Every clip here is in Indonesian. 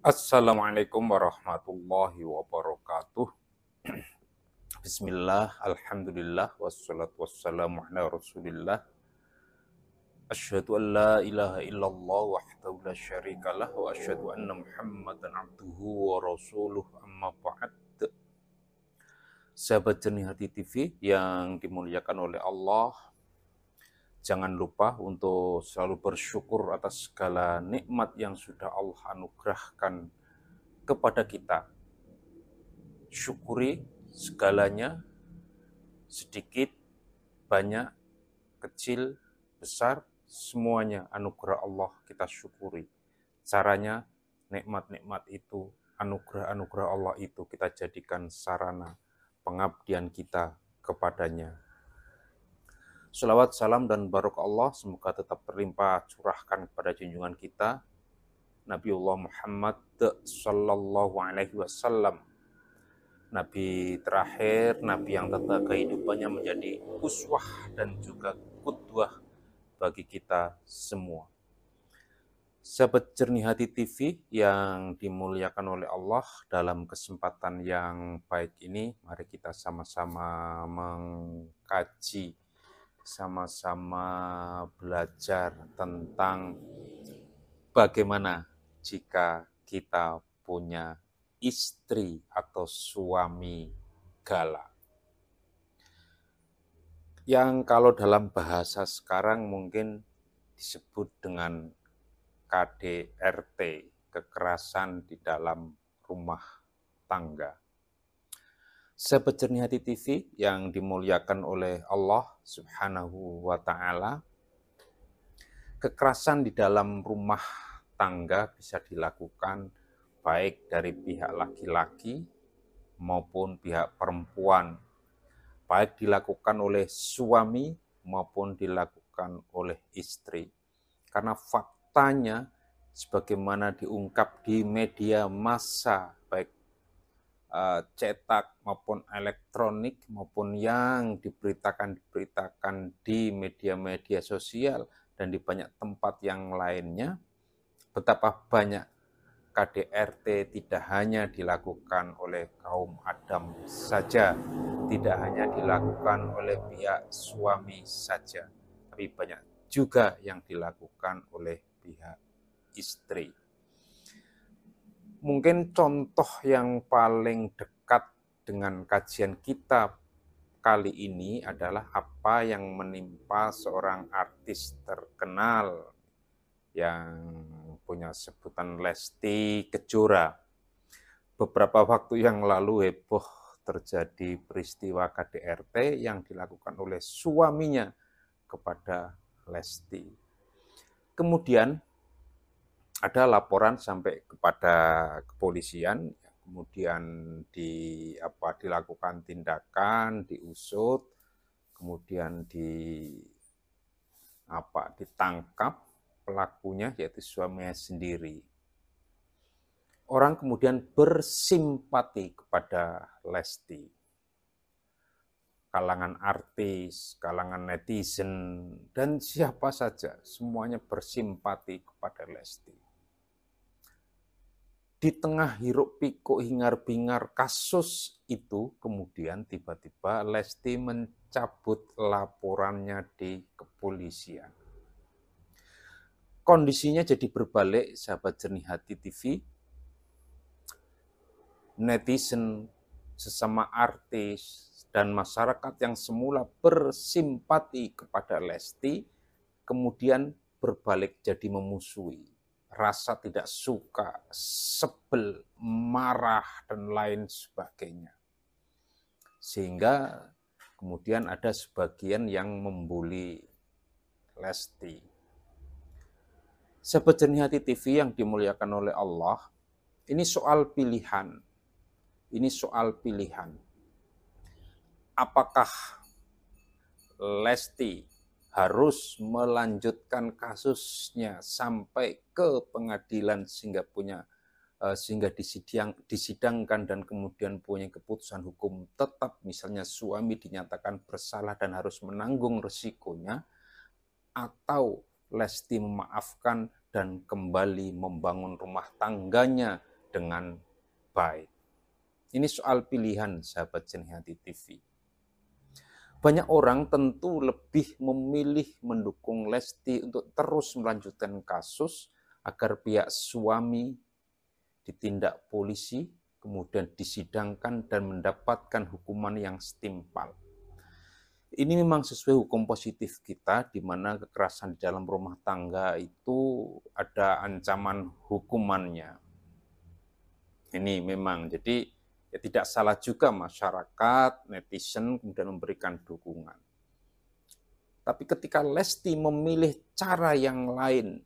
Assalamualaikum warahmatullahi wabarakatuh. Bismillah, alhamdulillah, wassalatu wassalamu ala rasulillah. Asyhadu an la ilaha illallah wahdahu la syarikalah wa asyhadu anna muhammadan abduhu wa rasuluh amma ba'd. Sahabat Jernih Hati TV yang dimuliakan oleh Allah, jangan lupa untuk selalu bersyukur atas segala nikmat yang sudah Allah anugerahkan kepada kita. Syukuri segalanya, sedikit, banyak, kecil, besar, semuanya anugerah Allah kita syukuri. Caranya, nikmat-nikmat itu, anugerah-anugerah Allah itu kita jadikan sarana pengabdian kita kepadanya. Shalawat, salam, dan barokah Allah semoga tetap terlimpah curahkan kepada junjungan kita, Nabiullah Muhammad Sallallahu Alaihi Wasallam. Nabi terakhir, Nabi yang tata kehidupannya menjadi uswah dan juga qudwah bagi kita semua. Sahabat Jernih Hati TV yang dimuliakan oleh Allah, dalam kesempatan yang baik ini, mari kita sama-sama mengkaji, sama-sama belajar tentang bagaimana jika kita punya istri atau suami galak. Yang kalau dalam bahasa sekarang mungkin disebut dengan KDRT, kekerasan di dalam rumah tangga. Sahabat Jernih Hati TV yang dimuliakan oleh Allah Subhanahu wa Ta'ala, kekerasan di dalam rumah tangga bisa dilakukan baik dari pihak laki-laki maupun pihak perempuan, baik dilakukan oleh suami maupun dilakukan oleh istri. Karena faktanya, sebagaimana diungkap di media massa, baik cetak maupun elektronik, maupun yang diberitakan di media-media sosial dan di banyak tempat yang lainnya, betapa banyak KDRT tidak hanya dilakukan oleh kaum Adam saja, tidak hanya dilakukan oleh pihak suami saja, tapi banyak juga yang dilakukan oleh pihak istri. Mungkin contoh yang paling dekat dengan kajian kita kali ini adalah apa yang menimpa seorang artis terkenal yang punya sebutan Lesti Kejora. Beberapa waktu yang lalu heboh terjadi peristiwa KDRT yang dilakukan oleh suaminya kepada Lesti. Kemudian ada laporan sampai kepada kepolisian, kemudian dilakukan tindakan, diusut, kemudian ditangkap pelakunya, yaitu suaminya sendiri. Orang kemudian bersimpati kepada Lesti. Kalangan artis, kalangan netizen, dan siapa saja, semuanya bersimpati kepada Lesti. Di tengah hiruk pikuk hingar bingar kasus itu, kemudian tiba-tiba Lesti mencabut laporannya di kepolisian. Kondisinya jadi berbalik, sahabat Jernih Hati TV. Netizen, sesama artis, dan masyarakat yang semula bersimpati kepada Lesti, kemudian berbalik jadi memusuhi. Rasa tidak suka, sebel, marah, dan lain sebagainya. Sehingga kemudian ada sebagian yang membuli Lesti. Sahabat Jernih Hati TV yang dimuliakan oleh Allah, ini soal pilihan. Ini soal pilihan. Apakah Lesti harus melanjutkan kasusnya sampai ke pengadilan sehingga disidangkan dan kemudian punya keputusan hukum tetap, misalnya suami dinyatakan bersalah dan harus menanggung resikonya, atau Lesti memaafkan dan kembali membangun rumah tangganya dengan baik. Ini soal pilihan sahabat Jernih Hati TV. Banyak orang tentu lebih memilih mendukung Lesti untuk terus melanjutkan kasus agar pihak suami ditindak polisi, kemudian disidangkan dan mendapatkan hukuman yang setimpal. Ini memang sesuai hukum positif kita, di mana kekerasan di dalam rumah tangga itu ada ancaman hukumannya. Ini memang, jadi ya tidak salah juga masyarakat, netizen kemudian memberikan dukungan. Tapi ketika Lesti memilih cara yang lain,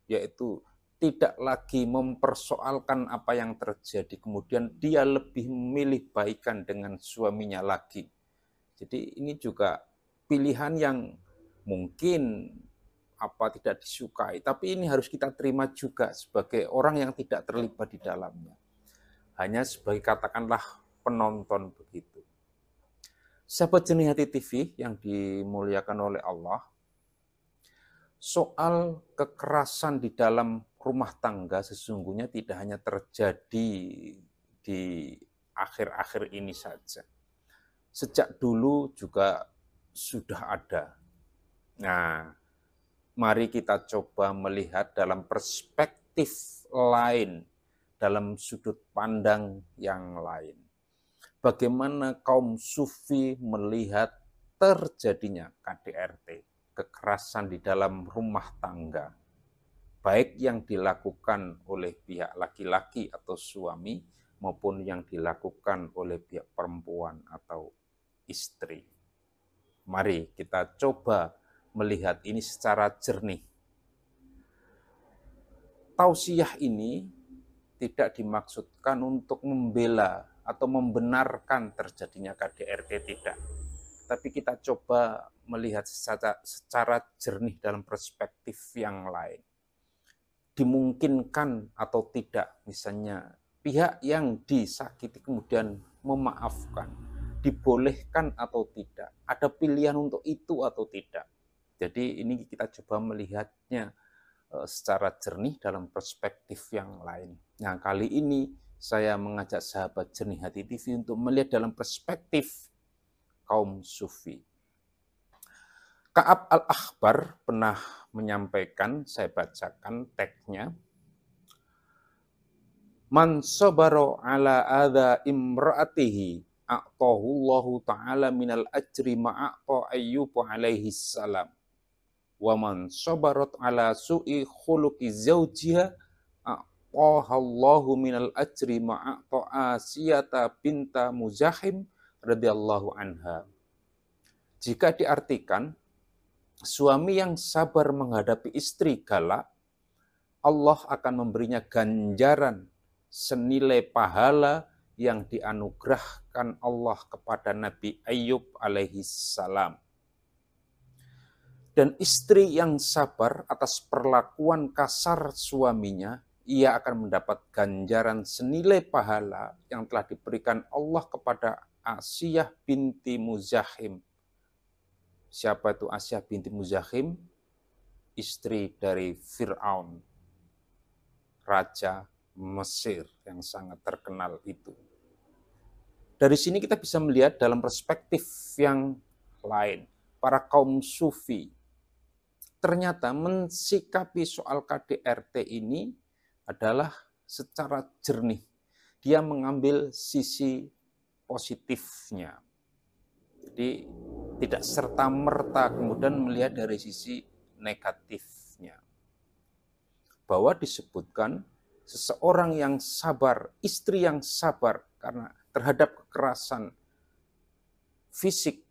yaitu tidak lagi mempersoalkan apa yang terjadi, kemudian dia lebih memilih baikan dengan suaminya lagi. Jadi ini juga pilihan yang mungkin tidak disukai, tapi ini harus kita terima juga sebagai orang yang tidak terlibat di dalamnya. Hanya sebagai katakanlah penonton begitu. Sahabat Jernih Hati TV yang dimuliakan oleh Allah, soal kekerasan di dalam rumah tangga sesungguhnya tidak hanya terjadi di akhir-akhir ini saja. Sejak dulu juga sudah ada. Nah, mari kita coba melihat dalam perspektif lain, dalam sudut pandang yang lain. Bagaimana kaum sufi melihat terjadinya KDRT, kekerasan di dalam rumah tangga, baik yang dilakukan oleh pihak laki-laki atau suami, maupun yang dilakukan oleh pihak perempuan atau istri. Mari kita coba melihat ini secara jernih. Tausiah ini tidak dimaksudkan untuk membela atau membenarkan terjadinya KDRT, tidak. Tapi kita coba melihat secara jernih dalam perspektif yang lain. Dimungkinkan atau tidak, misalnya pihak yang disakiti kemudian memaafkan, dibolehkan atau tidak, ada pilihan untuk itu atau tidak. Jadi ini kita coba melihatnya secara jernih dalam perspektif yang lain. Nah, kali ini saya mengajak sahabat Jernih Hati TV untuk melihat dalam perspektif kaum sufi. Ka'ab al-Akhbar pernah menyampaikan, saya bacakan teksnya, Man sabara ala adha imra'atihi a'tahullahu ta'ala minal ajri ma'a'ta Ayyub alaihi salam. Wa man sabarat ala su'i khuluqi zawjiha a'tahallahu minal ajri ma'a'ta Asiyata binta Muzahim radhiyallahu anha. Jika diartikan, suami yang sabar menghadapi istri galak, Allah akan memberinya ganjaran senilai pahala yang dianugerahkan Allah kepada Nabi Ayyub alaihi salam. Dan istri yang sabar atas perlakuan kasar suaminya, ia akan mendapat ganjaran senilai pahala yang telah diberikan Allah kepada Asiyah binti Muzahim. Siapa itu Asiyah binti Muzahim? Istri dari Fir'aun, raja Mesir yang sangat terkenal itu. Dari sini kita bisa melihat dalam perspektif yang lain. Para kaum sufi ternyata mensikapi soal KDRT ini adalah secara jernih. Dia mengambil sisi positifnya. Jadi tidak serta-merta kemudian melihat dari sisi negatifnya. Bahwa disebutkan seseorang yang sabar, istri yang sabar karena terhadap kekerasan fisik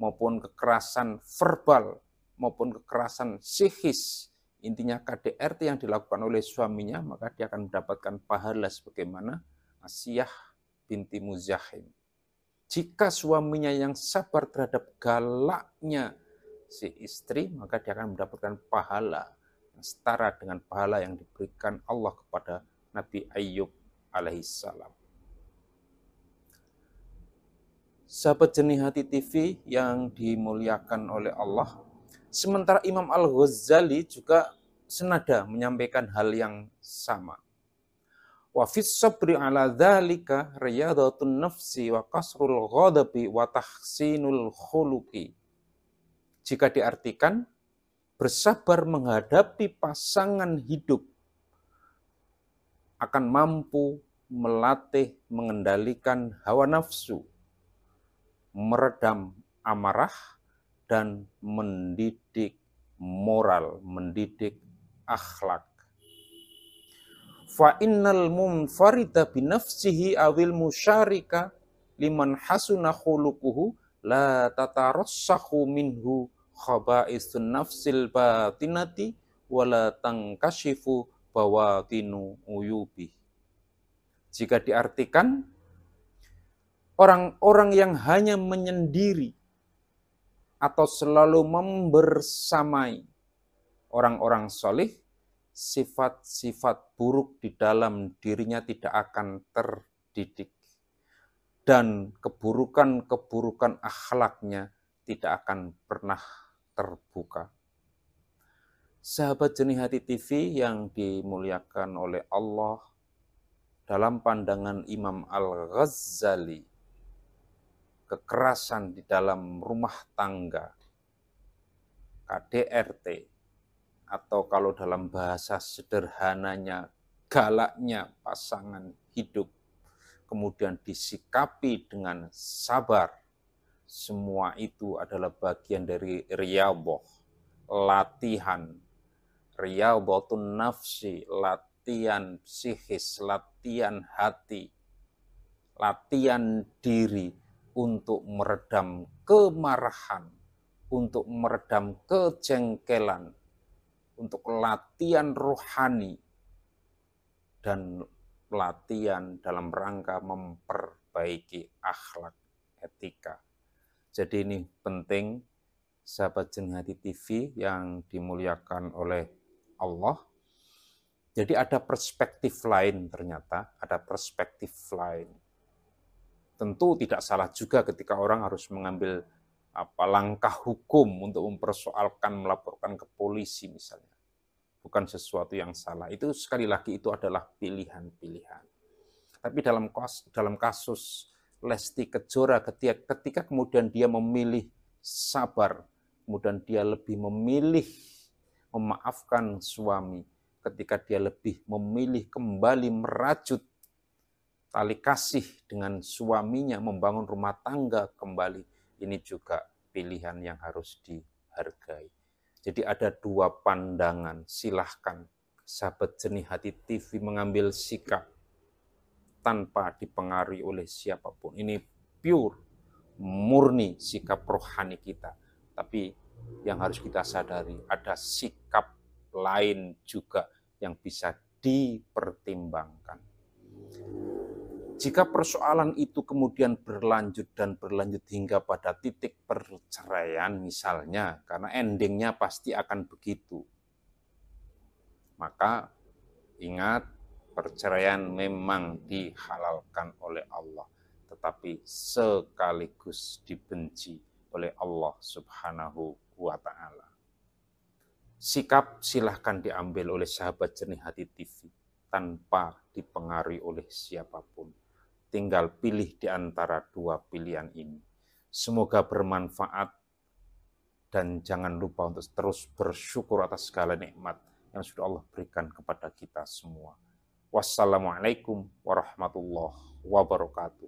maupun kekerasan verbal maupun kekerasan psikis, intinya KDRT yang dilakukan oleh suaminya, maka dia akan mendapatkan pahala sebagaimana Asiyah binti Muzahim. Jika suaminya yang sabar terhadap galaknya si istri, maka dia akan mendapatkan pahala yang setara dengan pahala yang diberikan Allah kepada Nabi Ayyub alaihissalam. Sahabat Jernih Hati TV yang dimuliakan oleh Allah, sementara Imam Al-Ghazali juga senada menyampaikan hal yang sama. Wa fis sabri ala dzalika riyadatun nafsi wa kasrul ghadabi wa tahsinul khuluqi. Jika diartikan, bersabar menghadapi pasangan hidup akan mampu melatih mengendalikan hawa nafsu, meredam amarah, dan mendidik moral, mendidik akhlak. Fa innal munfarida binafsihi awil musyarika liman hasuna khuluquhu la tatarassahu minhu khaba'isun nafsil batinati wala tangkashifu bawatinu uyubi. Jika diartikan, orang-orang yang hanya menyendiri atau selalu membersamai orang-orang solih, sifat-sifat buruk di dalam dirinya tidak akan terdidik. Dan keburukan-keburukan akhlaknya tidak akan pernah terbuka. Sahabat Jernih Hati TV yang dimuliakan oleh Allah, dalam pandangan Imam Al-Ghazali, kekerasan di dalam rumah tangga, KDRT, atau kalau dalam bahasa sederhananya, galaknya pasangan hidup, kemudian disikapi dengan sabar, semua itu adalah bagian dari riyadhah, latihan, riyadhatun nafsi, latihan psikis, latihan hati, latihan diri untuk meredam kemarahan, untuk meredam kejengkelan, untuk latihan rohani, dan latihan dalam rangka memperbaiki akhlak etika. Jadi ini penting, sahabat Jernih Hati TV yang dimuliakan oleh Allah. Jadi ada perspektif lain ternyata, ada perspektif lain. Tentu tidak salah juga ketika orang harus mengambil langkah hukum untuk mempersoalkan, melaporkan ke polisi misalnya. Bukan sesuatu yang salah. Itu sekali lagi itu adalah pilihan-pilihan. Tapi dalam kasus Lesti Kejora, ketika kemudian dia memilih sabar, kemudian dia lebih memilih memaafkan suami, ketika dia lebih memilih kembali merajut tali kasih dengan suaminya, membangun rumah tangga kembali, ini juga pilihan yang harus dihargai. Jadi ada dua pandangan, silahkan sahabat Jernih Hati TV mengambil sikap tanpa dipengaruhi oleh siapapun. Ini pure, murni sikap rohani kita. Tapi yang harus kita sadari, ada sikap lain juga yang bisa dipertimbangkan. Jika persoalan itu kemudian berlanjut hingga pada titik perceraian misalnya, karena endingnya pasti akan begitu, maka ingat, perceraian memang dihalalkan oleh Allah, tetapi sekaligus dibenci oleh Allah Subhanahu wa Ta'ala. Sikap silahkan diambil oleh sahabat Jernih Hati TV tanpa dipengaruhi oleh siapapun. Tinggal pilih di antara dua pilihan ini. Semoga bermanfaat dan jangan lupa untuk terus bersyukur atas segala nikmat yang sudah Allah berikan kepada kita semua. Wassalamualaikum warahmatullahi wabarakatuh.